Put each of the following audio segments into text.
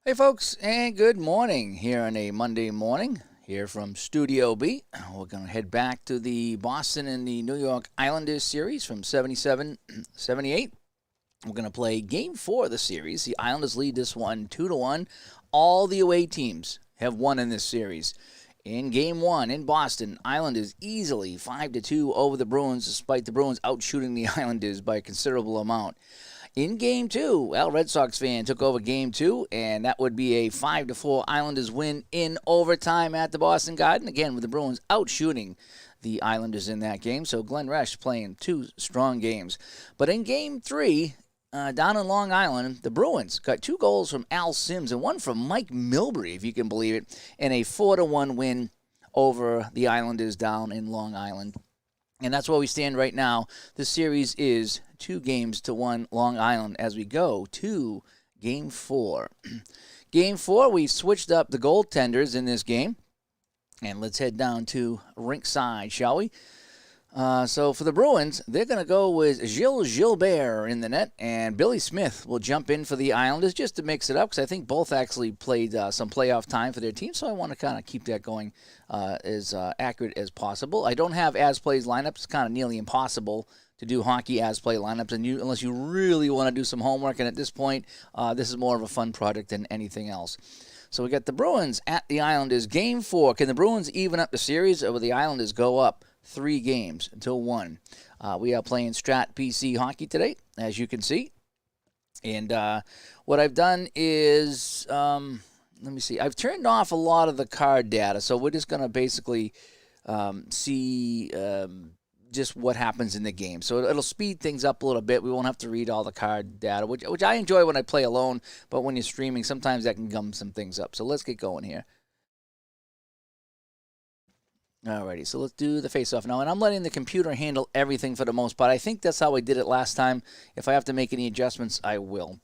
Hey folks, and good morning here on a Monday morning here from Studio B. We're going to head back to the Boston and the New York Islanders series from 77-78. We're going to play game 4 of the series. The Islanders lead this one 2-1. All the away teams have won in this series. In game 1 in Boston, Islanders easily 5-2 over the Bruins, despite the Bruins outshooting the Islanders by a considerable amount. In Game 2, Red Sox fan took over Game 2, and that would be a 5-4 Islanders win in overtime at the Boston Garden. Again, with the Bruins outshooting the Islanders in that game. So Glenn Resch playing 2 strong games. But in Game 3, down in Long Island, the Bruins got 2 goals from Al Sims and 1 from Mike Milbury, if you can believe it, in a 4-1 win over the Islanders down in Long Island. And that's where we stand right now. The series is 2-1 Long Island as we go to Game 4. Game 4, we've switched up the goaltenders in this game. And let's head down to rinkside, shall we? So for the Bruins, they're going to go with Gilles Gilbert in the net, and Billy Smith will jump in for the Islanders just to mix it up, because I think both actually played some playoff time for their team, so I want to kind of keep that going as accurate as possible. I don't have as-plays lineups. It's kind of nearly impossible to do hockey as-play lineups, and unless you really want to do some homework, and at this point, this is more of a fun project than anything else. So we got the Bruins at the Islanders. Game 4, can the Bruins even up the series, or will the Islanders go up 3 games until 1? We are playing Strat PC hockey today, as you can see. And what I've done is, let me see, I've turned off a lot of the card data, so we're just going to basically see just what happens in the game. So it'll speed things up a little bit. We won't have to read all the card data, which I enjoy when I play alone, but when you're streaming, sometimes that can gum some things up. So let's get going here. Alrighty, so let's do the face-off now. And I'm letting the computer handle everything for the most part. I think that's how I did it last time. If I have to make any adjustments, I will.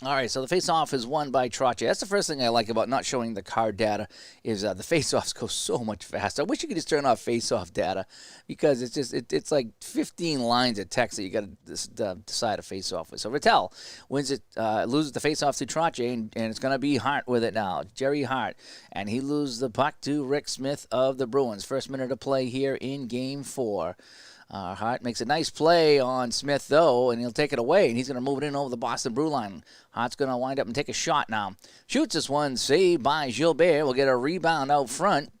All right, so the face-off is won by Strat. That's the first thing I like about not showing the card data is the face-offs go so much faster. I wish you could just turn off face-off data because it's just it's like 15 lines of text that you got to decide a face-off with. So Rattel wins it, loses the face-off to Strat, and it's going to be Hart with it now, Jerry Hart, and he loses the puck to Rick Smith of the Bruins. First minute of play here in Game 4. Hart makes a nice play on Smith, though, and he'll take it away, and he's going to move it in over the Boston Brew line. Hart's going to wind up and take a shot now. Shoots this one, saved by Gilbert. We'll get a rebound out front,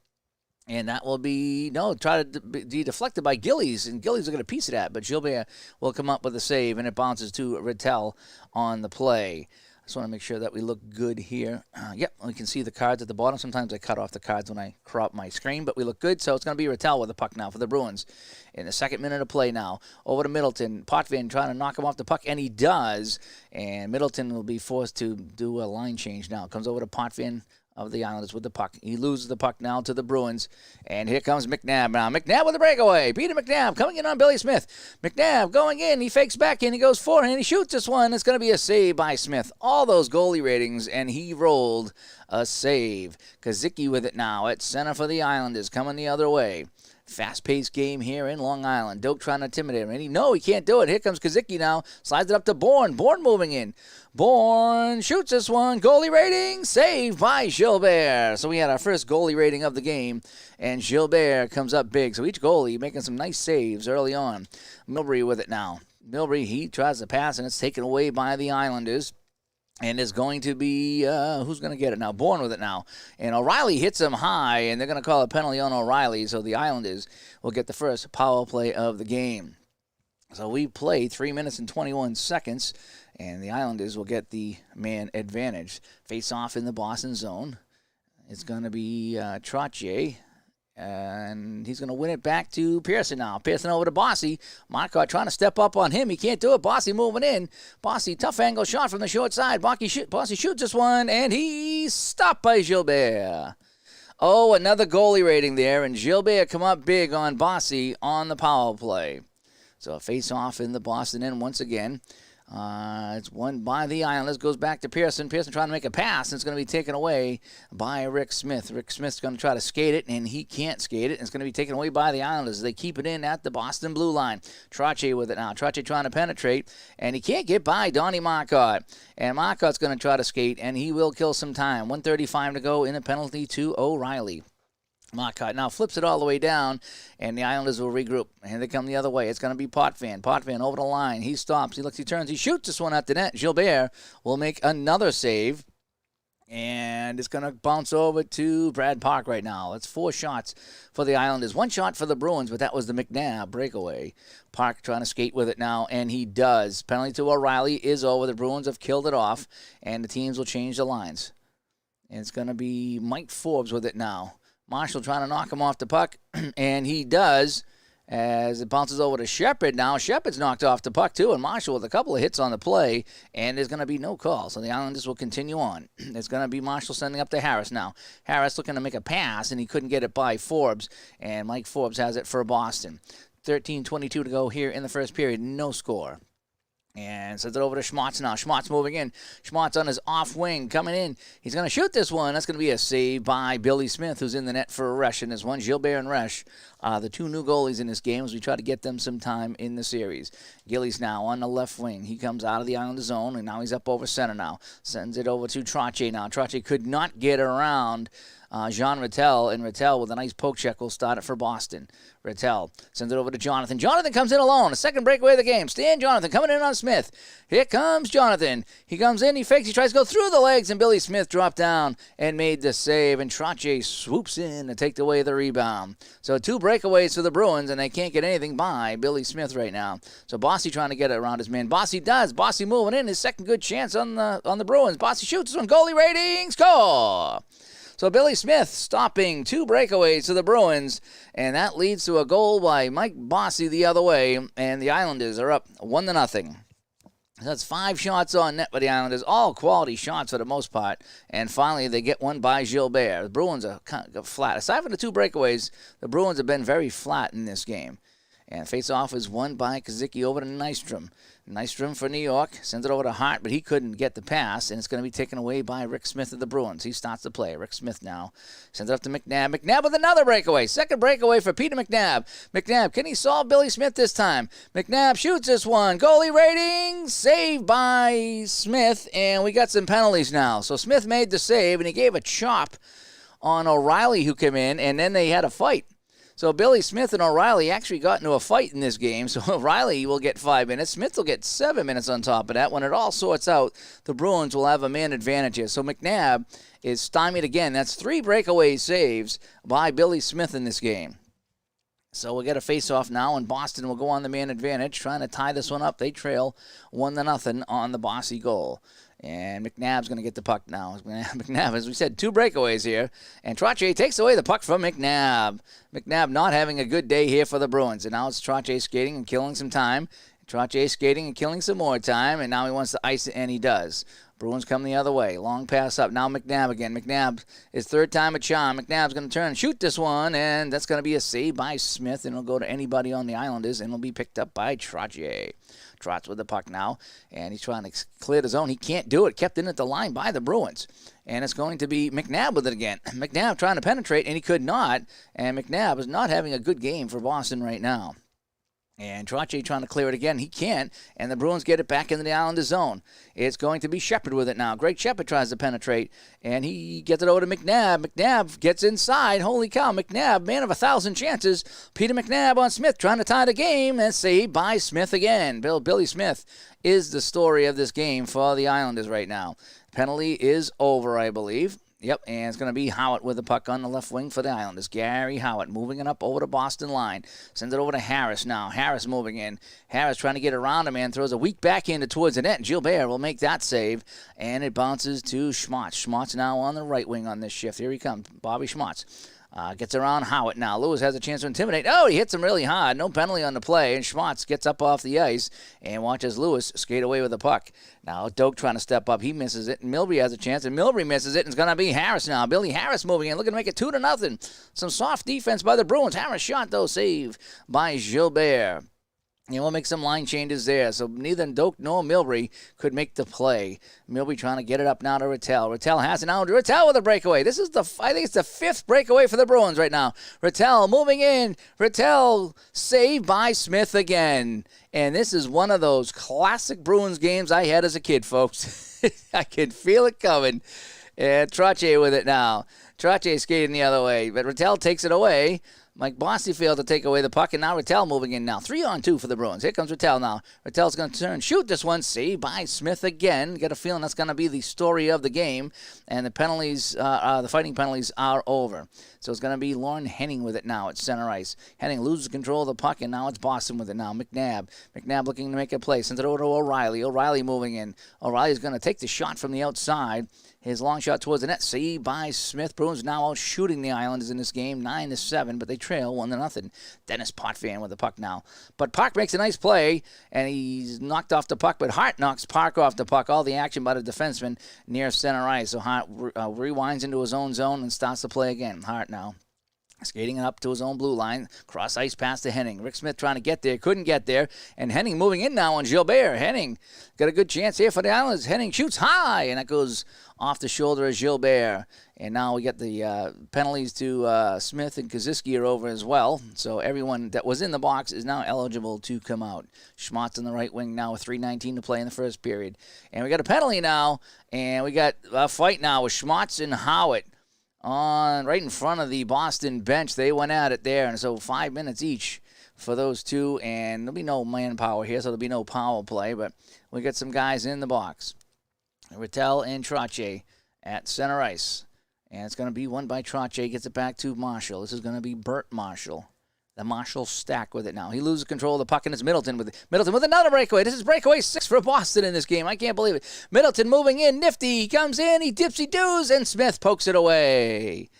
and that will be, try to be deflected by Gillies, and Gillies are going to piece it at, but Gilbert will come up with a save, and it bounces to Rattel on the play. Just want to make sure that we look good here. Yep, we can see the cards at the bottom. Sometimes I cut off the cards when I crop my screen, but we look good. So it's going to be Rattel with the puck now for the Bruins. In the second minute of play now, over to Middleton. Potvin trying to knock him off the puck, and he does. And Middleton will be forced to do a line change now. Comes over to Potvin of the Islanders with the puck. He loses the puck now to the Bruins. And here comes McNabb now. McNabb with a breakaway. Peter McNabb coming in on Billy Smith. McNabb going in. He fakes back in. He goes forehand. He shoots this one. It's going to be a save by Smith. All those goalie ratings, and he rolled a save. Kazicki with it now at center for the Islanders. Coming the other way. Fast-paced game here in Long Island. Doak trying to intimidate him. And he can't do it. Here comes Kazicki now. Slides it up to Bourne. Bourne moving in. Bourne shoots this one. Goalie rating saved by Gilbert. So we had our first goalie rating of the game. And Gilbert comes up big. So each goalie making some nice saves early on. Milbury with it now. Milbury, he tries to pass, and it's taken away by the Islanders. And it's going to be, who's going to get it now? Bourne with it now. And O'Reilly hits him high, and they're going to call a penalty on O'Reilly. So the Islanders will get the first power play of the game. So we played 3 minutes and 21 seconds, and the Islanders will get the man advantage. Face off in the Boston zone. It's going to be Trottier. And he's going to win it back to Pearson now. Pearson over to Bossy. Marcotte trying to step up on him. He can't do it. Bossy moving in. Bossy, tough angle shot from the short side. Bossy shoots this one, and he's stopped by Gilbert. Oh, another goalie rating there, and Gilbert come up big on Bossy on the power play. So a face-off in the Boston end once again. It's won by the Islanders. Goes back to Pearson. Pearson trying to make a pass, and it's going to be taken away by Rick Smith. Rick Smith's going to try to skate it, and he can't skate it. And it's going to be taken away by the Islanders. They keep it in at the Boston blue line. Trottier with it now. Trottier trying to penetrate, and he can't get by Donnie Marcotte. And Marcotte's going to try to skate, and he will kill some time. 1:35 to go in a penalty to O'Reilly. Marcotte now flips it all the way down, and the Islanders will regroup. And they come the other way. It's going to be Potvin. Potvin over the line. He stops. He looks. He turns. He shoots this one at the net. Gilbert will make another save. And it's going to bounce over to Brad Park right now. That's 4 shots for the Islanders. 1 shot for the Bruins, but that was the McNabb breakaway. Park trying to skate with it now, and he does. Penalty to O'Reilly is over. The Bruins have killed it off, and the teams will change the lines. And it's going to be Mike Forbes with it now. Marshall trying to knock him off the puck, and he does as it bounces over to Shepard now. Shepard's knocked off the puck, too, and Marshall with a couple of hits on the play, and there's going to be no call. So the Islanders will continue on. It's going to be Marshall sending up to Harris now. Harris looking to make a pass, and he couldn't get it by Forbes, and Mike Forbes has it for Boston. 13:22 to go here in the first period. No score. And sends it over to Schmaltz now. Schmaltz moving in. Schmaltz on his off wing coming in. He's going to shoot this one. That's going to be a save by Billy Smith, who's in the net for Resch in this one. Gilbert and Resch, the 2 new goalies in this game as we try to get them some time in the series. Gillies now on the left wing. He comes out of the Islander zone, and now he's up over center now. Sends it over to Trottier now. Trottier could not get around Jean Rattel, and Rattel with a nice poke check will start it for Boston. Rattel sends it over to Jonathan. Jonathan comes in alone. A second breakaway of the game. Stan Jonathan coming in on Smith. Here comes Jonathan. He comes in, he fakes, he tries to go through the legs, and Billy Smith dropped down and made the save, and Trottier swoops in to take away the rebound. So 2 breakaways for the Bruins, and they can't get anything by Billy Smith right now. So Bossy trying to get it around his man. Bossy does. Bossy moving in. His second good chance on the Bruins. Bossy shoots this one. Goalie rating. Score! So Billy Smith stopping 2 breakaways to the Bruins, and that leads to a goal by Mike Bossy the other way, and the Islanders are up 1-0. That's 5 shots on net for the Islanders, all quality shots for the most part, and finally they get one by Gilbert. The Bruins are kind of flat. Aside from the 2 breakaways, the Bruins have been very flat in this game. And face-off is won by Kazicki over to Nystrom. Nystrom for New York. Sends it over to Hart, but he couldn't get the pass, and it's going to be taken away by Rick Smith of the Bruins. He starts the play. Rick Smith now sends it up to McNabb. McNabb with another breakaway. Second breakaway for Peter McNabb. McNabb, can he solve Billy Smith this time? McNabb shoots this one. Goalie rating, saved by Smith, and we got some penalties now. So Smith made the save, and he gave a chop on O'Reilly who came in, and then they had a fight. So Billy Smith and O'Reilly actually got into a fight in this game. So O'Reilly will get 5 minutes. Smith will get 7 minutes on top of that. When it all sorts out, the Bruins will have a man advantage here. So McNabb is stymied again. That's 3 breakaway saves by Billy Smith in this game. So we'll get a face-off now, and Boston will go on the man advantage, trying to tie this one up. They trail 1-0 on the Bossy goal. And McNabb's going to get the puck now. McNabb, as we said, 2 breakaways here. And Trottier takes away the puck from McNabb. McNabb not having a good day here for the Bruins. And now it's Trottier skating and killing some time. Trottier skating and killing some more time. And now he wants to ice it, and he does. Bruins come the other way. Long pass up. Now McNabb again. McNabb is 3rd time a charm. McNabb's going to turn and shoot this one, and that's going to be a save by Smith, and it'll go to anybody on the Islanders, and it'll be picked up by Trottier. Trot's with the puck now, and he's trying to clear the zone. He can't do it. Kept in at the line by the Bruins. And it's going to be McNabb with it again. McNabb trying to penetrate, and he could not. And McNabb is not having a good game for Boston right now. And Trottier trying to clear it again. He can't. And the Bruins get it back into the Islanders zone. It's going to be Shepard with it now. Greg Shepard tries to penetrate. And he gets it over to McNabb. McNabb gets inside. Holy cow. McNabb, man of 1,000 chances. Peter McNabb on Smith trying to tie the game. And saved by Smith again. Billy Smith is the story of this game for the Islanders right now. Penalty is over, I believe. Yep, and it's going to be Howard with the puck on the left wing for the Islanders. Gary Howard moving it up over the Boston line. Sends it over to Harris now. Harris moving in. Harris trying to get around him and throws a weak backhand towards the net. Gilbert will make that save, and it bounces to Schmaltz. Schmaltz now on the right wing on this shift. Here he comes, Bobby Schmaltz. Gets around Howard now. Lewis has a chance to intimidate. Oh, he hits him really hard. No penalty on the play. And Schmaltz gets up off the ice and watches Lewis skate away with the puck. Now Doak trying to step up. He misses it. And Milbury has a chance. And Milbury misses it. And it's going to be Harris now. Billy Harris moving in. Looking to make it 2-0. Some soft defense by the Bruins. Harris shot, though. Save by Gilbert. And we'll make some line changes there. So neither Doak nor Milbury could make the play. Milbury trying to get it up now to Rattel. Rattel has it now. Rattel with a breakaway. This is I think it's the 5th breakaway for the Bruins right now. Rattel moving in. Rattel saved by Smith again. And this is one of those classic Bruins games I had as a kid, folks. I can feel it coming. And Trottier with it now. Trottier skating the other way. But Rattel takes it away. Mike Bossy failed to take away the puck, and now Rattel moving in now. 3-on-2 for the Bruins. Here comes Rattel now. Rattel's going to turn, shoot this one. Saved by Smith again. Get a feeling that's going to be the story of the game, and the penalties, the fighting penalties are over. So it's going to be Lauren Henning with it now at center ice. Henning loses control of the puck, and now it's Boston with it now. McNabb looking to make a play. Sends it over to O'Reilly. O'Reilly moving in. O'Reilly's going to take the shot from the outside. His long shot towards the net, saved by Smith. Bruins now out shooting the Islanders in this game, 9-7, but they trail 1-0. Dennis Potvin with the puck now. But Park makes a nice play, and he's knocked off the puck, but Hart knocks Park off the puck. All the action by the defenseman near center ice. So Hart rewinds into his own zone and starts to play again. Hart now skating up to his own blue line. Cross ice pass to Henning. Rick Smith trying to get there. Couldn't get there. And Henning moving in now on Gilbert. Henning got a good chance here for the Islanders. Henning shoots high, and that goes off the shoulder of Gilbert. And now we get the penalties to Smith and Kaziski are over as well. So everyone that was in the box is now eligible to come out. Schmotz on the right wing now with 3:19 to play in the first period. And we got a penalty now. And we got a fight now with Schmotz and Howitt on right in front of the Boston bench. They went at it there, and so 5 minutes each for those two, and there'll be no manpower here, so there'll be no power play, but we got some guys in the box. Rattel and Trottier at center ice, and it's going to be won by Trottier. Gets it back to Marshall. This is going to be Bert Marshall. The Marshall stack with it now. He loses control of the puck, and it's Middleton with it. Middleton with another breakaway. This is breakaway 6 for Boston in this game. I can't believe it. Middleton moving in. Nifty. He comes in. He dipsy-doos, and Smith pokes it away.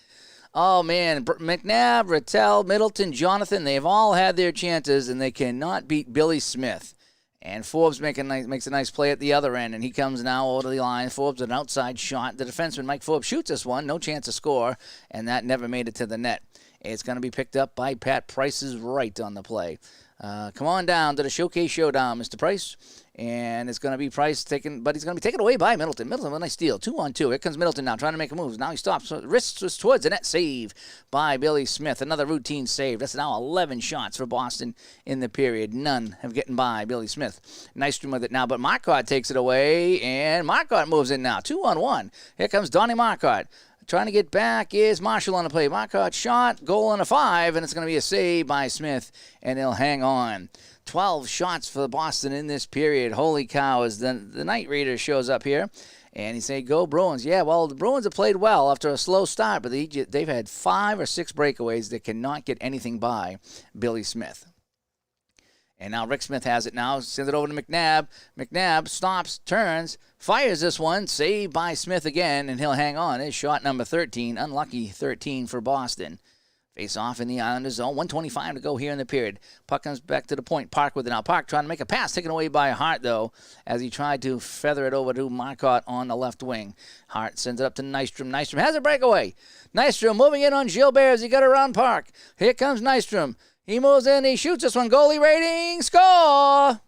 Oh, man. McNabb, Rattel, Middleton, Jonathan, they've all had their chances, and they cannot beat Billy Smith. And Forbes makes a nice play at the other end, and he comes now over to the line. Forbes with an outside shot. The defenseman, Mike Forbes, shoots this one. No chance to score, and that never made it to the net. It's going to be picked up by Pat Price's right on the play. Come on down to the Showcase Showdown, Mr. Price. And it's going to be Price taken, but he's going to be taken away by Middleton. Middleton with a nice steal. 2-on-2. Here comes Middleton now, trying to make a move. Now he stops. Wrists towards the net. Save by Billy Smith. Another routine save. That's now 11 shots for Boston in the period. None have gotten by Billy Smith. Nystrom with it now, but Marquardt takes it away, and Marquardt moves in now. 2-on-1. Here comes Donnie Marquardt. Trying to get back is Marshall on the play. Marquardt shot, goal on a 5, and it's going to be a save by Smith, and he'll hang on. 12 shots for Boston in this period. Holy cow, as the Night Raider shows up here. And he say, go Bruins. Yeah, well, the Bruins have played well after a slow start, but they've had 5 or 6 breakaways that cannot get anything by Billy Smith. And now Rick Smith has it now. Sends it over to McNabb. McNabb stops, turns, fires this one. Saved by Smith again, and he'll hang on. It's shot number 13. Unlucky 13 for Boston. Face off in the Islanders zone. 1:25 to go here in the period. Puck comes back to the point. Park with it now. Park trying to make a pass. Taken away by Hart, though, as he tried to feather it over to Marquardt on the left wing. Hart sends it up to Nystrom. Nystrom has a breakaway. Nystrom moving in on Gilbert as he got around Park. Here comes Nystrom. He moves in, he shoots this one. Goalie rating, score!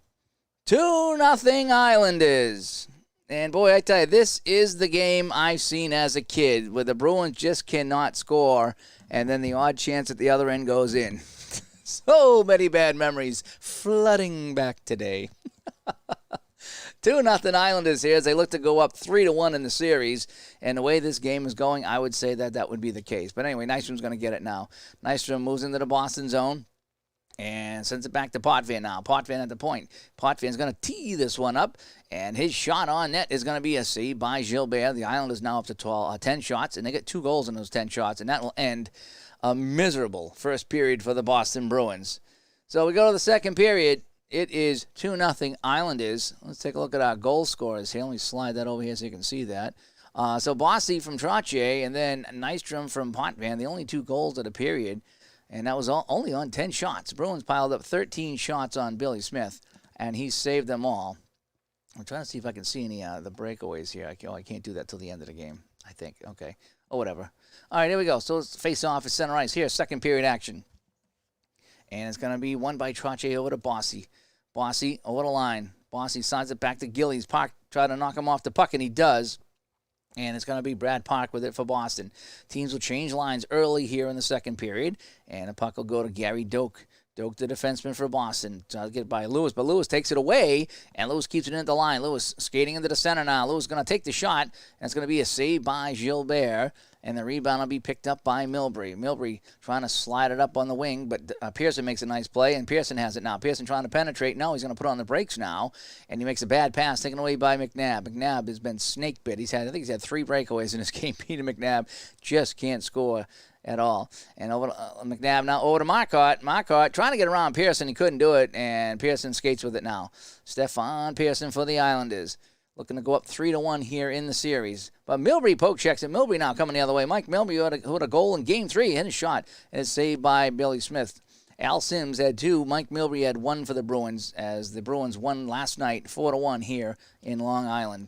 2-0 Islanders. And boy, I tell you, this is the game I've seen as a kid, where the Bruins just cannot score, and then the odd chance at the other end goes in. So many bad memories flooding back today. 2-0 Islanders here as they look to go up 3-1 in the series. And the way this game is going, I would say that would be the case. But anyway, Nystrom's going to get it now. Nystrom moves into the Boston zone and sends it back to Potvin now. Potvin at the point. Potvin's going to tee this one up, and his shot on net is going to be a save by Gilbert. The Islanders now up to 10 shots, and they get 2 goals in those 10 shots, and that will end a miserable first period for the Boston Bruins. So we go to the second period. It is 2-0 Islanders. Let's take a look at our goal scorers here. Let me slide that over here so you can see that. So Bossy from Trottier and then Nystrom from Potvin, the only 2 goals of the period. And that was only on 10 shots. Bruins piled up 13 shots on Billy Smith, and he saved them all. I'm trying to see if I can see any the breakaways here. I can't do that till the end of the game, I think. Okay. Oh, whatever. All right, here we go. So let's face off at center ice here. Second period action. And it's going to be won by Trottier over to Bossy. Bossy over the line. Bossy sides it back to Gillies. Park try to knock him off the puck, and he does. And it's going to be Brad Park with it for Boston. Teams will change lines early here in the second period, and the puck will go to Gary Doak. Doak, the defenseman for Boston. Tries to get by Lewis, but Lewis takes it away, and Lewis keeps it into the line. Lewis skating into the center now. Lewis going to take the shot, and it's going to be a save by Gilbert, and the rebound will be picked up by Milbury. Milbury trying to slide it up on the wing, but Pearson makes a nice play, and Pearson has it now. Pearson trying to penetrate. No, he's going to put on the brakes now, and he makes a bad pass taken away by McNabb. McNabb has been snake bit. I think he's had 3 breakaways in this game. Peter McNabb just can't score at all. And over to McNabb now over to Marcotte. Marcotte trying to get around Pearson. He couldn't do it, and Pearson skates with it now. Stefan Pearson for the Islanders. Looking to go up 3-1 here in the series. But Milbury poke checks it. Milbury now coming the other way. Mike Milbury who had a goal in Game 3. Hit a shot, and it's saved by Billy Smith. Al Sims had 2. Mike Milbury had 1 for the Bruins, as the Bruins won last night 4-1 here in Long Island.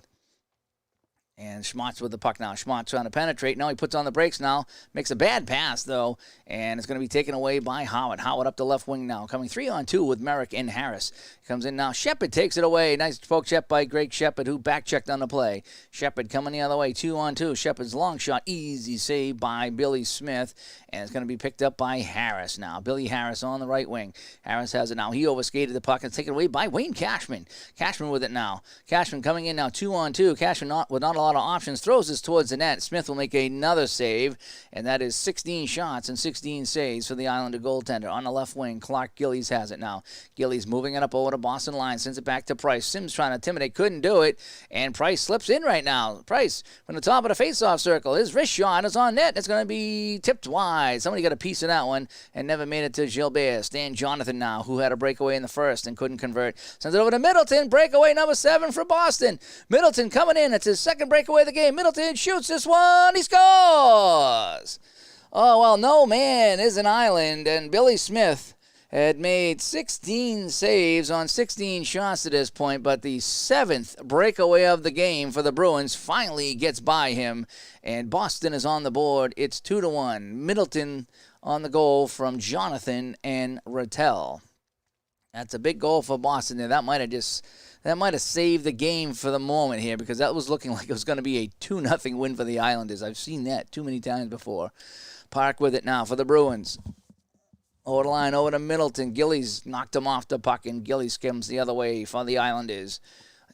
And Schmotz with the puck now. Schmotz trying to penetrate. No, he puts on the brakes now. Makes a bad pass, though. And it's going to be taken away by Howard. Howard up the left wing now. Coming 3-on-2 with Merrick and Harris. Comes in now. Shepard takes it away. Nice poke check by Greg Shepard, who back-checked on the play. Shepard coming the other way. 2-on-2. Shepard's long shot. Easy save by Billy Smith. And it's going to be picked up by Harris now. Billy Harris on the right wing. Harris has it now. He overskated the puck and taken away by Wayne Cashman. Cashman with it now. Cashman coming in now. 2-on-2. Cashman with not a lot of options. Throws this towards the net. Smith will make another save. And that is 16 shots and 16 saves for the Islander goaltender. On the left wing, Clark Gillies has it now. Gillies moving it up over the Boston line. Sends it back to Price. Sims trying to intimidate. Couldn't do it. And Price slips in right now. Price from the top of the face-off circle. His wrist shot is on net. It's going to be tipped wide. Somebody got a piece of that one and never made it to Gilbert. Stan Jonathan now, who had a breakaway in the first and couldn't convert. Sends it over to Middleton. Breakaway number 7 for Boston. Middleton coming in. It's his second breakaway of the game. Middleton shoots this one. He scores! Oh, well, no man is an island. And Billy Smith had made 16 saves on 16 shots to this point, but the 7th breakaway of the game for the Bruins finally gets by him, and Boston is on the board. It's 2-1. Middleton on the goal from Jonathan and Rattel. That's a big goal for Boston there. That might have saved the game for the moment here, because that was looking like it was going to be a 2-0 win for the Islanders. I've seen that too many times before. Park with it now for the Bruins. Over the line, over to Middleton. Gillies knocked him off the puck, and Gillies comes the other way for the Islanders.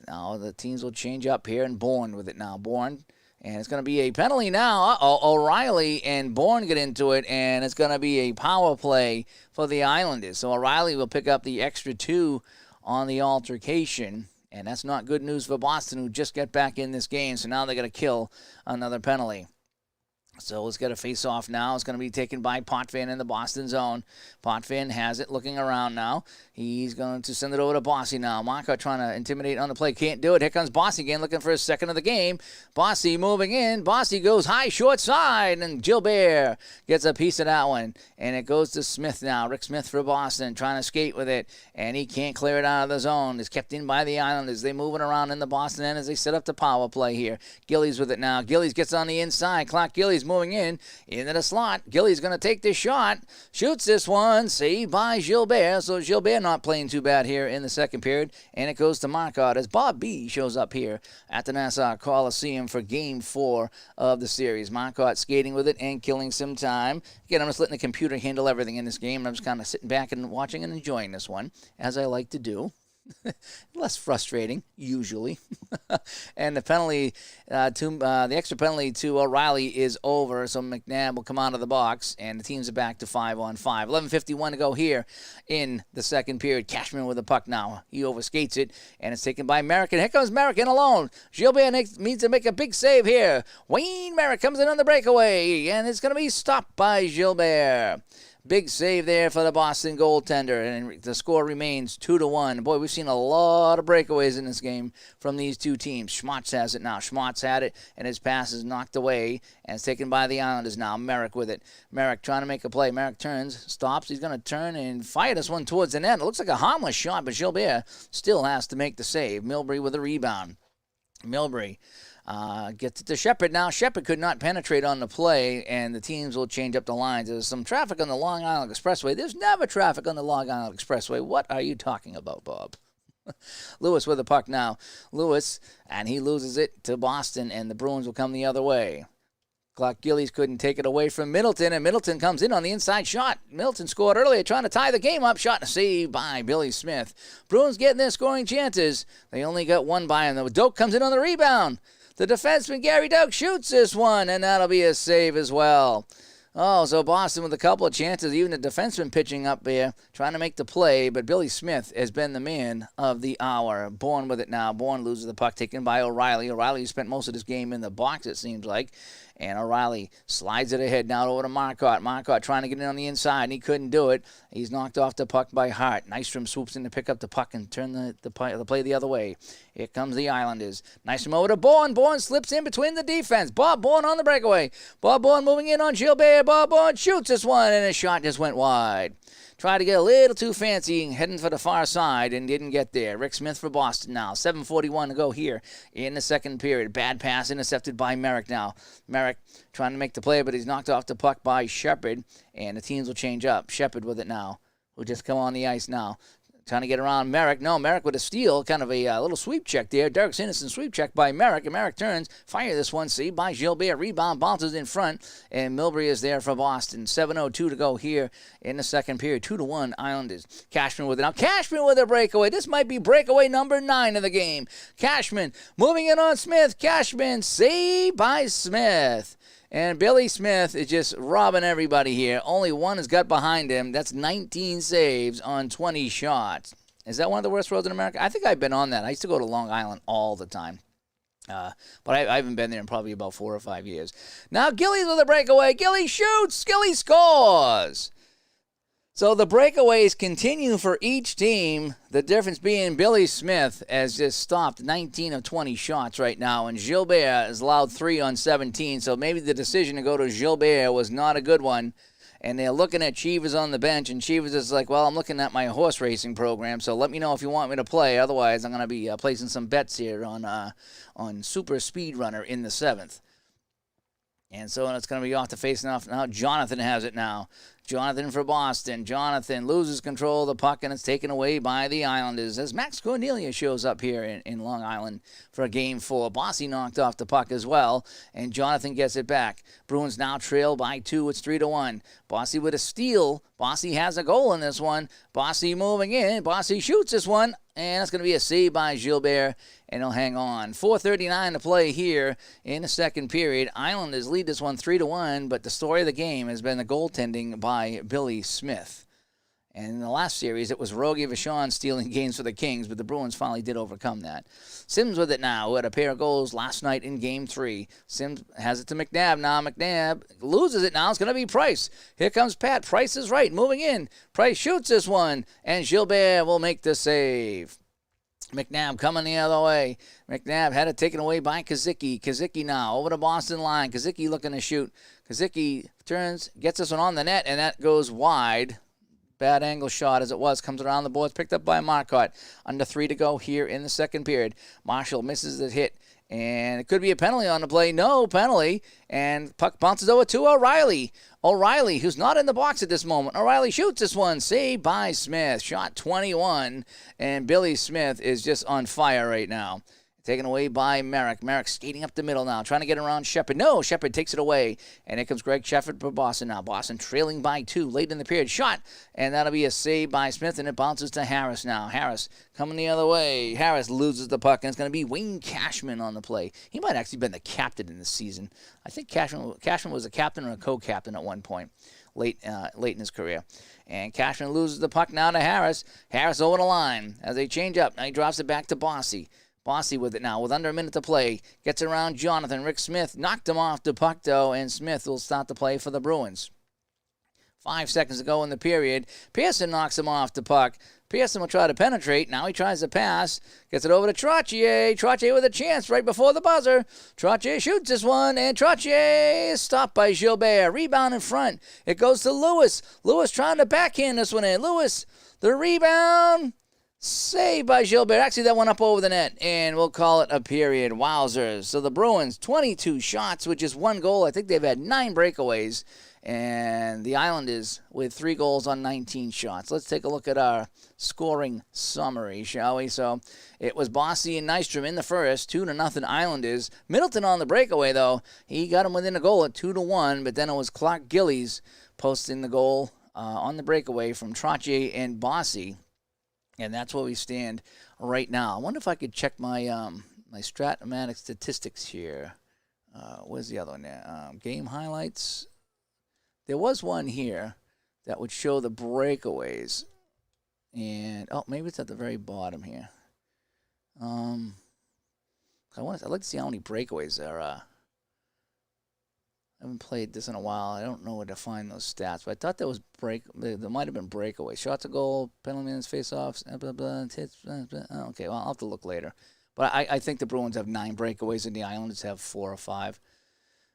Now the teams will change up here, and Bourne with it now. Bourne, and it's going to be a penalty now. Uh-oh, O'Reilly and Bourne get into it, and it's going to be a power play for the Islanders. So O'Reilly will pick up the extra 2 on the altercation, and that's not good news for Boston, who just get back in this game. So now they're going to kill another penalty. So let's get a face-off now. It's going to be taken by Potvin in the Boston zone. Potvin has it, looking around now. He's going to send it over to Bossy now. Marcotte trying to intimidate on the play. Can't do it. Here comes Bossy again, looking for his second of the game. Bossy moving in. Bossy goes high, short side, and Gilbert gets a piece of that one. And it goes to Smith now. Rick Smith for Boston, trying to skate with it, and he can't clear it out of the zone. It's kept in by the Islanders. They move it around in the Boston end as they set up the power play here. Gillies with it now. Gillies gets on the inside. Clark Gillies moving in into the slot. Gillies going to take this shot. Shoots this one. Saved by Gilbert. So Gilbert not playing too bad here in the second period. And it goes to Marcotte as Bob B shows up here at the Nassau Coliseum for Game 4 of the series. Marcotte skating with it and killing some time. Again, I'm just letting the computer handle everything in this game. And I'm just kind of sitting back and watching and enjoying this one, as I like to do. Less frustrating, usually. And the penalty, the extra penalty to O'Reilly is over, so McNabb will come out of the box, and the teams are back to 5-on-5. 11:51 to go here in the second period. Cashman with the puck now. He overskates it, and it's taken by Merrick, and here comes Merrick in alone. Gilbert needs to make a big save here. Wayne Merrick comes in on the breakaway, and it's going to be stopped by Gilbert. Big save there for the Boston goaltender, and the score remains 2-1. Boy, we've seen a lot of breakaways in this game from these two teams. Schmotz has it now. Schmotz had it, and his pass is knocked away, and it's taken by the Islanders now. Merrick with it. Merrick trying to make a play. Merrick turns, stops. He's going to turn and fire this one towards the net. It looks like a harmless shot, but Gilbert still has to make the save. Milbury with a rebound. Milbury Gets it to Shepard now. Shepard could not penetrate on the play, and the teams will change up the lines. There's some traffic on the Long Island Expressway. There's never traffic on the Long Island Expressway. What are you talking about, Bob? Lewis with the puck now. Lewis, and he loses it to Boston, and the Bruins will come the other way. Clark Gillies couldn't take it away from Middleton, and Middleton comes in on the inside shot. Middleton scored earlier, trying to tie the game up. Shot saved by Billy Smith. Bruins getting their scoring chances. They only got one by him, though. Doak comes in on the rebound. The defenseman, Gary Doak, shoots this one, and that'll be a save as well. Oh, so Boston with a couple of chances, even the defenseman pitching up there, trying to make the play, but Billy Smith has been the man of the hour. Bourne with it now. Bourne loses the puck, taken by O'Reilly. O'Reilly spent most of this game in the box, it seems like. And O'Reilly slides it ahead now over to Marcotte. Marcotte trying to get in on the inside, and he couldn't do it. He's knocked off the puck by Hart. Nystrom swoops in to pick up the puck and turn the play the other way. Here comes the Islanders. Nystrom over to Bourne. Bourne slips in between the defense. Bob Bourne on the breakaway. Bob Bourne moving in on Gilbert. Bob Bourne shoots this one, and his shot just went wide. Tried to get a little too fancy, heading for the far side, and didn't get there. Rick Smith for Boston now. 7:41 to go here in the second period. Bad pass intercepted by Merrick now. Merrick trying to make the play, but he's knocked off the puck by Shepard, and the teams will change up. Shepard with it now. Will just come on the ice now. Trying to get around Merrick. No, Merrick with a steal. Kind of a little sweep check there. Derek Sanderson sweep check by Merrick. And Merrick turns. Fire this one. See by Gilbert. Rebound bounces in front. And Milbury is there for Boston. 7:02 to go here in the second period. 2-1 Islanders. Cashman with it. Now Cashman with a breakaway. This might be breakaway number 9 of the game. Cashman moving in on Smith. Cashman saved by Smith. And Billy Smith is just robbing everybody here. Only one has got behind him. That's 19 saves on 20 shots. Is that one of the worst roads in America? I think I've been on that. I used to go to Long Island all the time. But I haven't been there in probably about 4 or 5 years. Now Gillies with a breakaway. Gillies shoots. Gillies scores. So the breakaways continue for each team. The difference being Billy Smith has just stopped 19 of 20 shots right now, and Gilbert has allowed 3 on 17. So maybe the decision to go to Gilbert was not a good one. And they're looking at Cheevers on the bench, and Cheevers is like, well, I'm looking at my horse racing program, so let me know if you want me to play. Otherwise, I'm going to be placing some bets here on Super Speed Runner in the 7th. And so it's going to be off the face off. Now Jonathan has it now. Jonathan for Boston. Jonathan loses control of the puck, and it's taken away by the Islanders as Max Cornelia shows up here in Long Island for Game 4. Bossy knocked off the puck as well, and Jonathan gets it back. Bruins now trail by 2. It's 3-1. Bossy with a steal. Bossy has a goal in this one. Bossy moving in. Bossy shoots this one, and it's going to be a save by Gilbert, and he'll hang on. 4:39 to play here in the second period. Islanders lead this one 3-1, but the story of the game has been the goaltending by Billy Smith. And in the last series, it was Rogie Vachon stealing games for the Kings, but the Bruins finally did overcome that. Sims with it now, who had a pair of goals last night in Game 3. Sims has it to McNabb now. McNabb loses it now. It's going to be Price. Here comes Pat. Price is right, moving in. Price shoots this one, and Gilbert will make the save. McNabb coming the other way. McNabb had it taken away by Kazicki. Kazicki now over the Boston line. Kazicki looking to shoot. Kazicki turns, gets this one on the net, and that goes wide. Bad angle shot as it was. Comes around the boards, picked up by Marcotte. Under 3 to go here in the second period. Marshall misses the hit. And it could be a penalty on the play. No penalty. And puck bounces over to O'Reilly. O'Reilly, who's not in the box at this moment. O'Reilly shoots this one. Saved by Smith. Shot 21. And Billy Smith is just on fire right now. Taken away by Merrick. Merrick skating up the middle now, trying to get around Shepard. No, Shepard takes it away. And here comes Greg Shepard for Boston now. Boston trailing by 2 late in the period. Shot. And that'll be a save by Smith, and it bounces to Harris now. Harris coming the other way. Harris loses the puck, and it's going to be Wayne Cashman on the play. He might actually been the captain in this season. I think Cashman was a captain or a co-captain at one point late in his career. And Cashman loses the puck now to Harris. Harris over the line as they change up. Now he drops it back to Bossy. Bossy with it now, with under a minute to play. Gets around Jonathan. Rick Smith knocked him off the puck, though, and Smith will start the play for the Bruins. 5 seconds to go in the period. Pearson knocks him off the puck. Pearson will try to penetrate. Now he tries to pass. Gets it over to Trottier. Trottier with a chance right before the buzzer. Trottier shoots this one, and Trottier is stopped by Gilbert. Rebound in front. It goes to Lewis. Lewis trying to backhand this one in. Lewis, the rebound. Saved by Gilbert. Actually, that went up over the net, and we'll call it a period. Wowzers. So the Bruins, 22 shots with just 1 goal. I think they've had 9 breakaways. And the Islanders with 3 goals on 19 shots. Let's take a look at our scoring summary, shall we? So it was Bossy and Nystrom in the first, 2-0 Islanders. Middleton on the breakaway, though. He got him within a goal at 2-1, but then it was Clark Gillies posting the goal on the breakaway from Trottier and Bossy. And that's where we stand right now. I wonder if I could check my my Strat statistics here. Where's the other one there? Game highlights. There was one here that would show the breakaways. And, oh, maybe it's at the very bottom here. I'd like to see how many breakaways there are. I haven't played this in a while. I don't know where to find those stats, but I thought there was there might have been breakaways. Shots a goal, penalty minutes, face-offs, blah, blah, hits, blah, blah. Oh, okay, well, I'll have to look later. But I think the Bruins have 9 breakaways and the Islanders have 4 or 5.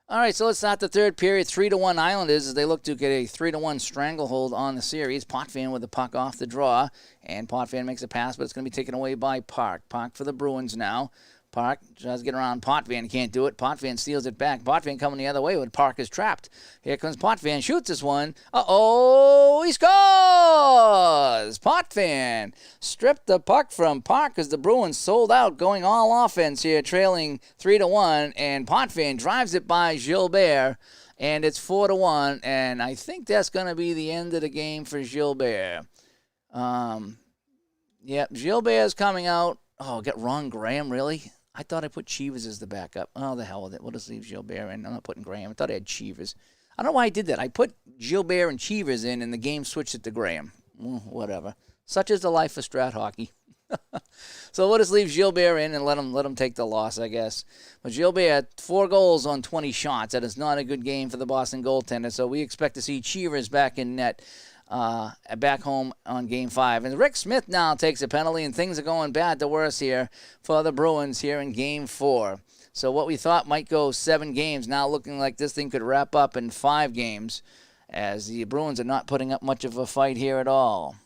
All right, so let's start the third period. 3-1 Islanders as they look to get a 3-1 stranglehold on the series. Potvin with the puck off the draw, and Potvin makes a pass, but it's going to be taken away by Park. Park for the Bruins now. Park tries to get around Potvin, can't do it. Potvin steals it back. Potvin coming the other way when Park is trapped. Here comes Potvin, shoots this one. Uh-oh, he scores! Potvin stripped the puck from Park as the Bruins sold out, going all offense here, trailing 3-1, and Potvin drives it by Gilbert, and it's 4-1, and I think that's going to be the end of the game for Gilbert. Yep, Gilbert's coming out. Oh, got Ron Graham, really? I thought I put Cheevers as the backup. Oh, the hell with it. We'll just leave Gilbert in. I'm not putting Graham. I thought I had Cheevers. I don't know why I did that. I put Gilbert and Cheevers in, and the game switched it to Graham. Whatever. Such is the life of Strat hockey. So we'll just leave Gilbert in and let him take the loss, I guess. But Gilbert had 4 goals on 20 shots. That is not a good game for the Boston goaltender. So we expect to see Cheevers back in net. Back home on Game 5. And Rick Smith now takes a penalty, and things are going bad to worse here for the Bruins here in Game 4. So what we thought might go 7 games, now looking like this thing could wrap up in 5 games, as the Bruins are not putting up much of a fight here at all.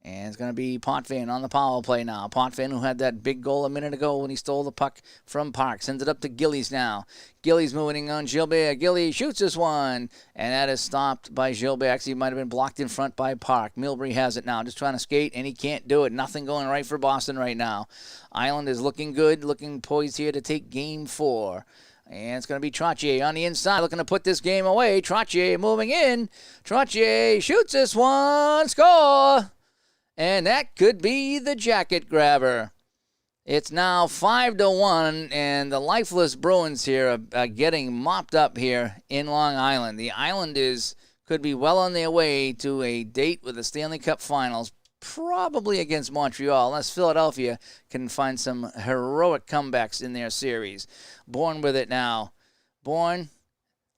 And it's going to be Potvin on the power play now. Potvin, who had that big goal a minute ago when he stole the puck from Park, sends it up to Gillies now. Gillies moving on Gilbert. Gillies shoots this one, and that is stopped by Gilbert. Actually, it might have been blocked in front by Park. Milbury has it now, just trying to skate, and he can't do it. Nothing going right for Boston right now. Island is looking good, looking poised here to take Game 4. And it's going to be Trottier on the inside, looking to put this game away. Trottier moving in. Trottier shoots this one. Score! And that could be the jacket grabber. It's now 5-1, and the lifeless Bruins here are getting mopped up here in Long Island. The Islanders could be well on their way to a date with the Stanley Cup Finals, probably against Montreal, unless Philadelphia can find some heroic comebacks in their series. Bourne with it now. Bourne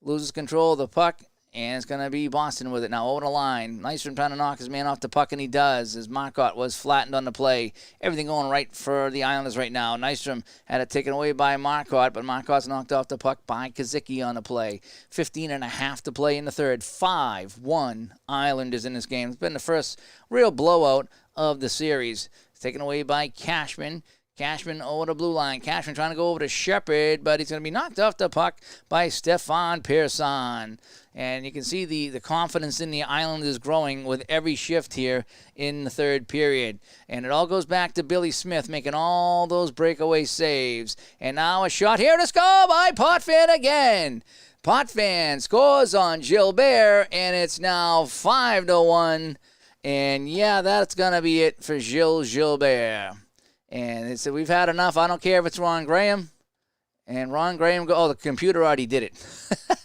loses control of the puck. And it's going to be Boston with it now over the line. Nystrom trying to knock his man off the puck, and he does, as Marcotte was flattened on the play. Everything going right for the Islanders right now. Nystrom had it taken away by Marcotte, but Marcotte's knocked off the puck by Kazicki on the play. 15.5 to play in the third. 5-1 Islanders in this game. It's been the first real blowout of the series. It's taken away by Cashman. Cashman over the blue line. Cashman trying to go over to Shepard, but he's going to be knocked off the puck by Stefan Persson. And you can see the confidence in the Islanders growing with every shift here in the third period. And it all goes back to Billy Smith making all those breakaway saves. And now a shot here to score by Potvin again. Potvin scores on Gilbert, and it's now 5-1. And yeah, that's going to be it for Gilbert. And they said, we've had enough. I don't care if it's Ron Graham. And Ron Graham, the computer already did it.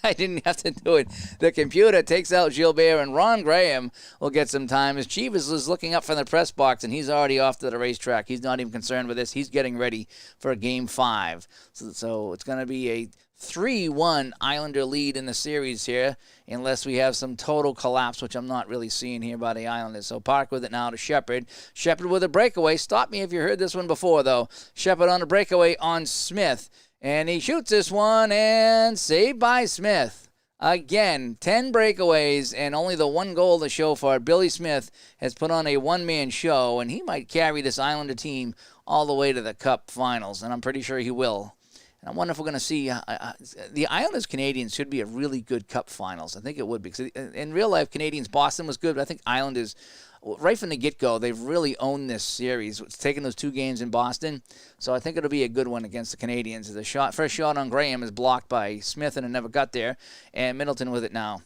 I didn't have to do it. The computer takes out Gilbert, and Ron Graham will get some time. As Chivas is looking up from the press box, and he's already off to the racetrack. He's not even concerned with this. He's getting ready for Game 5. So it's going to be a 3-1 Islander lead in the series here, unless we have some total collapse, which I'm not really seeing here by the Islanders. So Park with it now to Shepard. Shepard with a breakaway. Stop me if you heard this one before, though. Shepard on a breakaway on Smith. And he shoots this one, and saved by Smith. Again, 10 breakaways and only the one goal to show for it. Billy Smith has put on a one-man show, and he might carry this Islander team all the way to the Cup Finals, and I'm pretty sure he will. And I wonder if we're going to see the Islanders Canadians should be a really good Cup Finals. I think it would be, because in real life, Canadians Boston was good, but I think Islanders, right from the get-go, they've really owned this series. It's taken those 2 games in Boston, so I think it'll be a good one against the Canadians. The first shot on Graham is blocked by Smith, and it never got there, and Middleton with it now.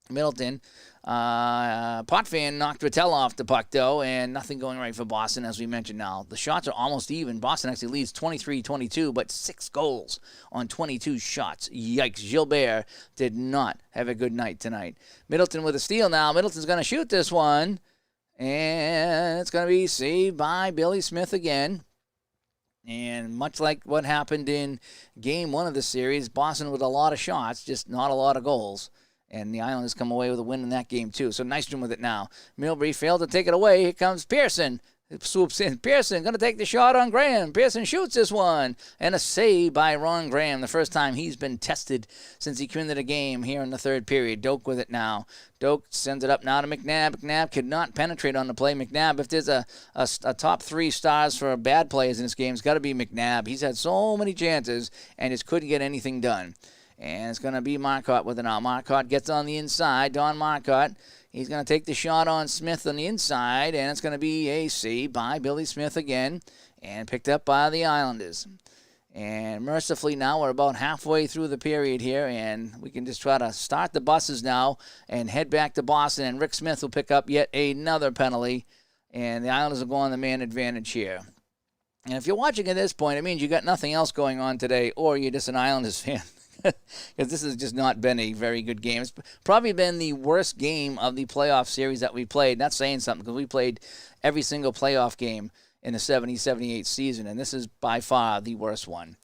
Middleton, Potvin knocked Rattel off the puck, though, and nothing going right for Boston, as we mentioned now. The shots are almost even. Boston actually leads 23-22, but 6 goals on 22 shots. Yikes. Gilbert did not have a good night tonight. Middleton with a steal now. Middleton's going to shoot this one. And it's going to be saved by Billy Smith again. And much like what happened in Game 1 of the series, Boston with a lot of shots, just not a lot of goals. And the Islanders come away with a win in that game, too. So Nystrom with it now. Milbury failed to take it away. Here comes Pearson. It swoops in. Pearson going to take the shot on Graham. Pearson shoots this one. And a save by Ron Graham. The first time he's been tested since he came into the game here in the third period. Doak with it now. Doak sends it up now to McNabb. McNabb could not penetrate on the play. McNabb, if there's a top 3 stars for bad players in this game, it's got to be McNabb. He's had so many chances and just couldn't get anything done. And it's going to be Marcotte with it now. Marcotte gets on the inside. Don Marcotte, he's going to take the shot on Smith on the inside, and it's going to be a save by Billy Smith again, and picked up by the Islanders. And mercifully now we're about halfway through the period here, and we can just try to start the buses now and head back to Boston, and Rick Smith will pick up yet another penalty, and the Islanders will go on the man advantage here. And if you're watching at this point, it means you got nothing else going on today, or you're just an Islanders fan. Because this has just not been a very good game. It's probably been the worst game of the playoff series that we played. Not saying something, because we played every single playoff game in the 70-78 season, and this is by far the worst one.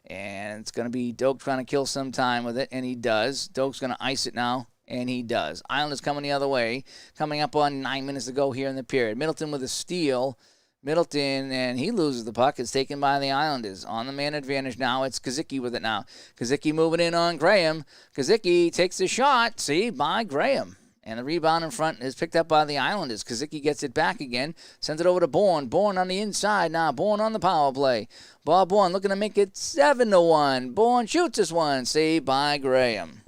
And it's going to be Doak trying to kill some time with it, and he does. Doak's going to ice it now, and he does. Islanders coming the other way, coming up on 9 minutes to go here in the period. Middleton with a steal. Middleton, and he loses the puck. It's taken by the Islanders. On the man advantage now, it's Kazicki with it now. Kazicki moving in on Graham. Kazicki takes the shot, saved by Graham. And the rebound in front is picked up by the Islanders. Kazicki gets it back again, sends it over to Bourne. Bourne on the inside now. Bourne on the power play. Bob Bourne looking to make it 7-1. Bourne shoots this one, saved by Graham.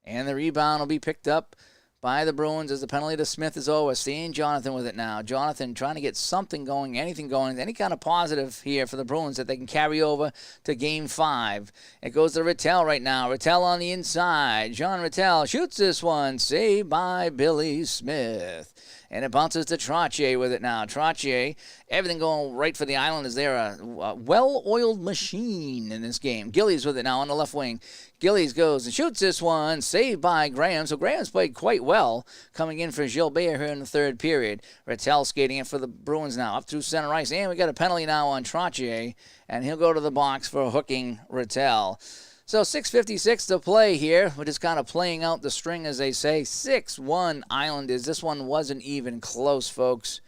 And the rebound will be picked up by the Bruins as the penalty to Smith is over. Seeing Jonathan with it now. Jonathan trying to get something going, anything going, any kind of positive here for the Bruins that they can carry over to Game 5. It goes to Rattel right now. Rattel on the inside. Jean Rattel shoots this one. Saved by Billy Smith. And it bounces to Trottier with it now. Trottier, everything going right for the Islanders. They're a well-oiled machine in this game. Gillies with it now on the left wing. Gillies goes and shoots this one. Saved by Graham. So Graham's played quite well coming in for Gilbert here in the third period. Rattel skating in for the Bruins now. Up through center ice. And we got a penalty now on Trottier. And he'll go to the box for hooking Rattel. So 6:56 to play here. We're just kind of playing out the string, as they say. 6-1 Islanders. This one wasn't even close, folks.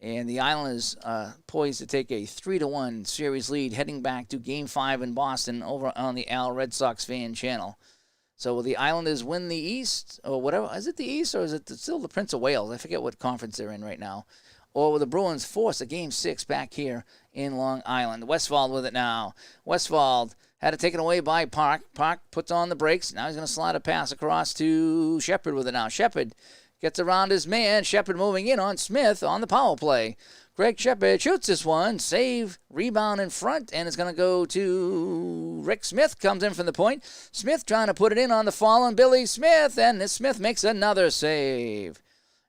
And the Islanders poised to take a 3-1 series lead heading back to Game 5 in Boston over on the Al Red Sox fan channel. So will the Islanders win the East or whatever? Is it the East or is it still the Prince of Wales? I forget what conference they're in right now. Or will the Bruins force a Game 6 back here in Long Island? Westfall with it now. Westfall had it taken away by Park. Park puts on the brakes. Now he's going to slide a pass across to Shepard with it now. Shepard gets around his man. Shepard moving in on Smith on the power play. Greg Shepard shoots this one. Save, rebound in front, and it's going to go to Rick Smith. Comes in from the point. Smith trying to put it in on the fallen Billy Smith, and Smith makes another save.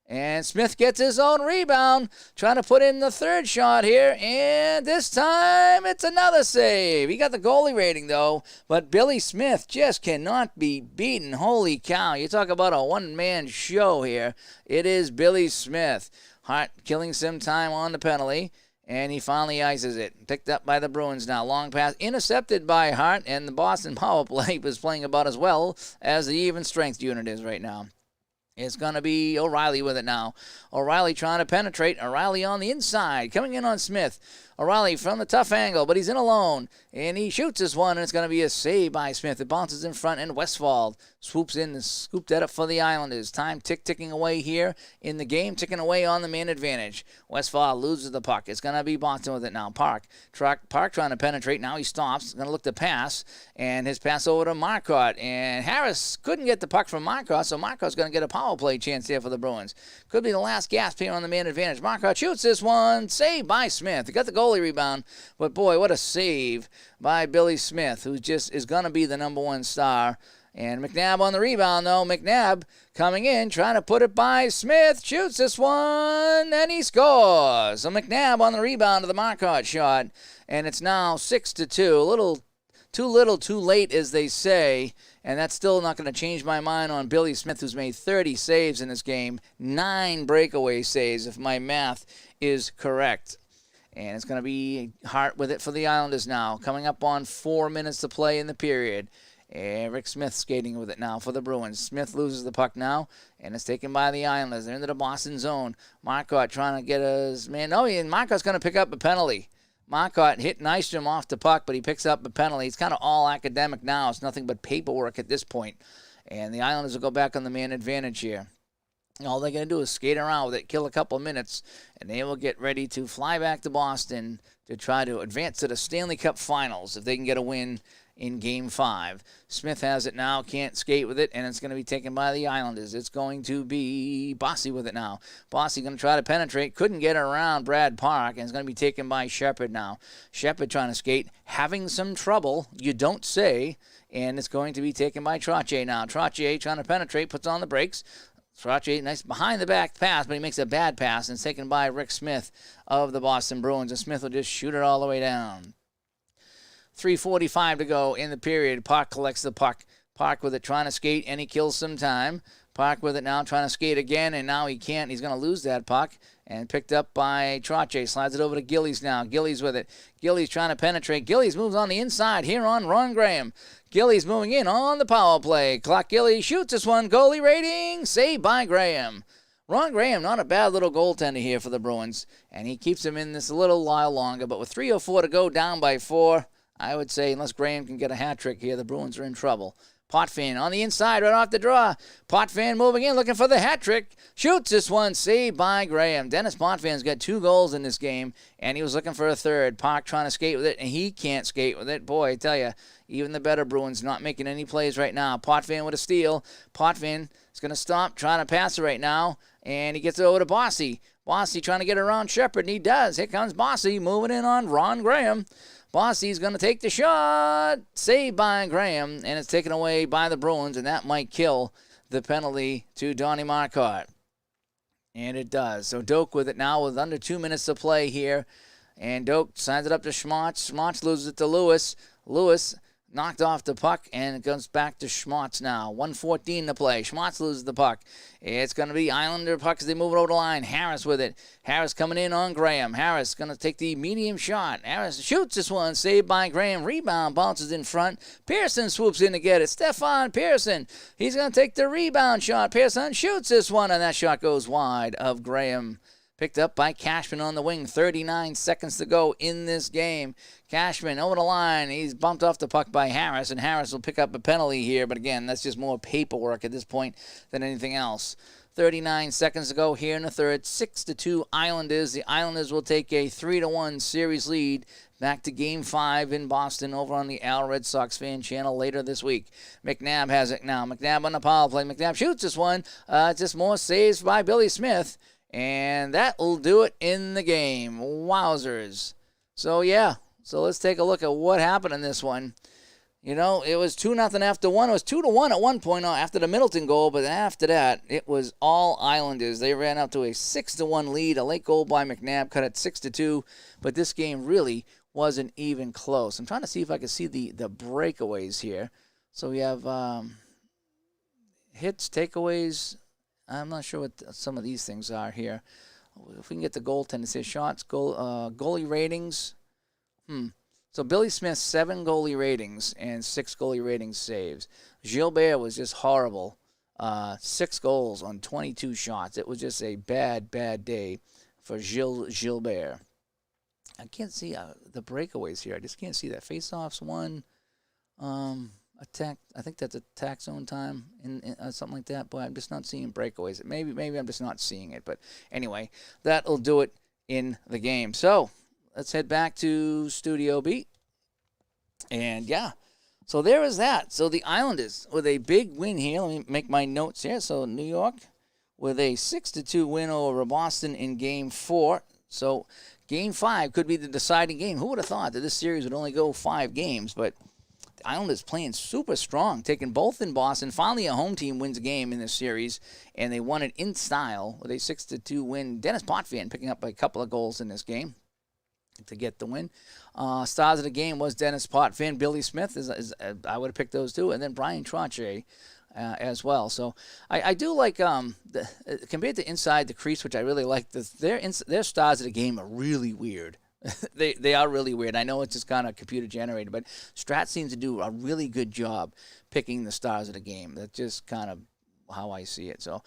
And Smith gets his own rebound, trying to put in the third shot here, and this time it's another save. He got the goalie rating, though, but Billy Smith just cannot be beaten. Holy cow, you talk about a one-man show here. It is Billy Smith. Hart killing some time on the penalty, and he finally ices it. Picked up by the Bruins now. Long pass intercepted by Hart, and the Boston power play was playing about as well as the even strength unit is right now. It's going to be O'Reilly with it now. O'Reilly trying to penetrate. O'Reilly on the inside. Coming in on Smith. O'Reilly from the tough angle, but he's in alone. And he shoots this one, and it's going to be a save by Smith. It bounces in front, and Westphal swoops in and scooped that up for the Islanders. Time ticking away here in the game, ticking away on the man advantage. Westphal loses the puck. It's going to be Boston with it now. Park trying to penetrate. Now he stops. Going to look to pass, and his pass over to Marcotte. And Harris couldn't get the puck from Marcotte, so Marcotte's going to get a power play chance here for the Bruins. Could be the last gasp here on the man advantage. Marcotte shoots this one. Saved by Smith. He got the goalie rebound, but boy, what a save by Billy Smith, who just is going to be the #1 star. And McNabb on the rebound, though. McNabb coming in, trying to put it by Smith. Shoots this one, and he scores. So McNabb on the rebound of the Marcotte shot. And it's now 6-2. A little, too late, as they say. And that's still not going to change my mind on Billy Smith, who's made 30 saves in this game. 9 breakaway saves, if my math is correct. And it's going to be Hart with it for the Islanders now. Coming up on 4 minutes to play in the period. And Rick Smith skating with it now for the Bruins. Smith loses the puck now, and it's taken by the Islanders. They're into the Boston zone. Marcotte trying to get his man. No, and Marcotte's going to pick up a penalty. Marcotte hit Nystrom off the puck, but he picks up a penalty. It's kind of all academic now. It's nothing but paperwork at this point. And the Islanders will go back on the man advantage here. All they're going to do is skate around with it, kill a couple of minutes, and they will get ready to fly back to Boston to try to advance to the Stanley Cup Finals if they can get a win in Game 5. Smith has it now, can't skate with it, and it's going to be taken by the Islanders. It's going to be Bossy with it now. Bossy going to try to penetrate, couldn't get around Brad Park, and it's going to be taken by Shepard now. Shepard trying to skate, having some trouble, you don't say, and it's going to be taken by Trottier now. Trottier trying to penetrate, puts on the brakes. Strat, nice behind-the-back pass, but he makes a bad pass, and it's taken by Rick Smith of the Boston Bruins, and Smith will just shoot it all the way down. 3:45 to go in the period. Park collects the puck. Park with it, trying to skate, and he kills some time. Park with it now, trying to skate again, and now he can't. He's going to lose that puck, and picked up by Trottier. Slides it over to Gillies now. Gillies with it. Gillies trying to penetrate. Gillies moves on the inside here on Ron Graham. Gillies moving in on the power play. Clock Gillies shoots this one. Goalie rating, saved by Graham. Ron Graham, not a bad little goaltender here for the Bruins, and he keeps him in this a little while longer, but with 3:04 to go, down by 4, I would say, unless Graham can get a hat trick here, the Bruins are in trouble. Potvin on the inside, right off the draw. Potvin moving in, looking for the hat trick. Shoots this one, saved by Graham. Dennis Potvin's got 2 goals in this game, and he was looking for a third. Park trying to skate with it, and he can't skate with it. Boy, I tell you, even the better Bruins not making any plays right now. Potvin with a steal. Potvin is going to stop, trying to pass it right now, and he gets it over to Bossy. Bossy trying to get around Shepard, and he does. Here comes Bossy moving in on Ron Graham. Bossy's going to take the shot. Saved by Graham, and it's taken away by the Bruins, and that might kill the penalty to Donnie Marcotte. And it does. So Doak with it now with under 2 minutes to play here. And Doak signs it up to Schmaltz. Schmaltz loses it to Lewis. Lewis knocked off the puck, and it goes back to Schmaltz now. 1:14 to play. Schmaltz loses the puck. It's going to be Islander puck as they move it over the line. Harris with it. Harris coming in on Graham. Harris going to take the medium shot. Harris shoots this one. Saved by Graham. Rebound bounces in front. Pearson swoops in to get it. Stefan Pearson. He's going to take the rebound shot. Pearson shoots this one, and that shot goes wide of Graham. Picked up by Cashman on the wing. 39 seconds to go in this game. Cashman over the line. He's bumped off the puck by Harris, and Harris will pick up a penalty here. But again, that's just more paperwork at this point than anything else. 39 seconds to go here in the third. 6-2 Islanders. The Islanders will take a 3-1 series lead back to Game 5 in Boston over on the Al Red Sox fan channel later this week. McNabb has it now. McNabb on the power play. McNabb shoots this one. Just more saves by Billy Smith. And that will do it in the game. Wowzers. So, yeah. So, let's take a look at what happened in this one. You know, it was 2-0 after 1. It was 2-1 at one point after the Middleton goal. But after that, it was all Islanders. They ran up to a 6-1 lead. A late goal by McNabb cut it 6-2. But this game really wasn't even close. I'm trying to see if I can see the breakaways here. So, we have hits, takeaways. I'm not sure what some of these things are here. If we can get the goaltender, it says shots, goalie ratings. So Billy Smith, 7 goalie ratings and 6 goalie ratings saves. Gilbert was just horrible. 6 goals on 22 shots. It was just a bad day for Gilbert. I can't see the breakaways here. I just can't see that. Face-offs one. Attack. I think that's attack zone time in something like that. But I'm just not seeing breakaways. Maybe I'm just not seeing it. But anyway, that'll do it in the game. So let's head back to Studio B. And yeah, so there is that. So the Islanders with a big win here. Let me make my notes here. So New York with a 6-2 win over Boston in Game 4. So Game 5 could be the deciding game. Who would have thought that this series would only go 5 games? But the Islanders playing super strong, taking both in Boston. Finally, a home team wins a game in this series, and they won it in style with a 6-2 win. Dennis Potvin picking up a couple of goals in this game to get the win. Stars of the game was Dennis Potvin. Billy Smith, I would have picked those two, and then Brian Trottier as well. So I do like, compared to Inside the Crease, which I really like, their stars of the game are really weird. They are really weird. I know it's just kind of computer generated, but Strat seems to do a really good job picking the stars of the game. That's just kind of how I see it. So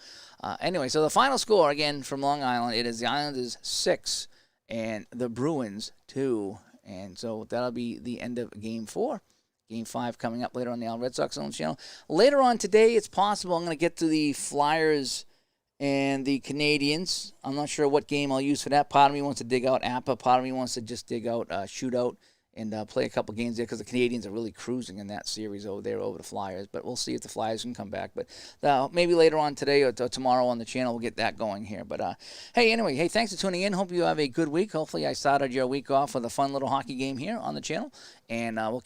anyway, so the final score, again, from Long Island, it is the Islanders 6 and the Bruins 2. And so that'll be the end of Game 4. Game 5 coming up later on the Al Red Sox own channel. Later on today, it's possible I'm going to get to the Flyers and the Canadians. I'm not sure what game I'll use for that. Part of me wants to dig out APA. Part of me wants to just dig out Shootout and play a couple games there because the Canadians are really cruising in that series over there over the Flyers. But we'll see if the Flyers can come back. But maybe later on today or tomorrow on the channel we'll get that going here. But hey, anyway, thanks for tuning in. Hope you have a good week. Hopefully I started your week off with a fun little hockey game here on the channel. And we'll catch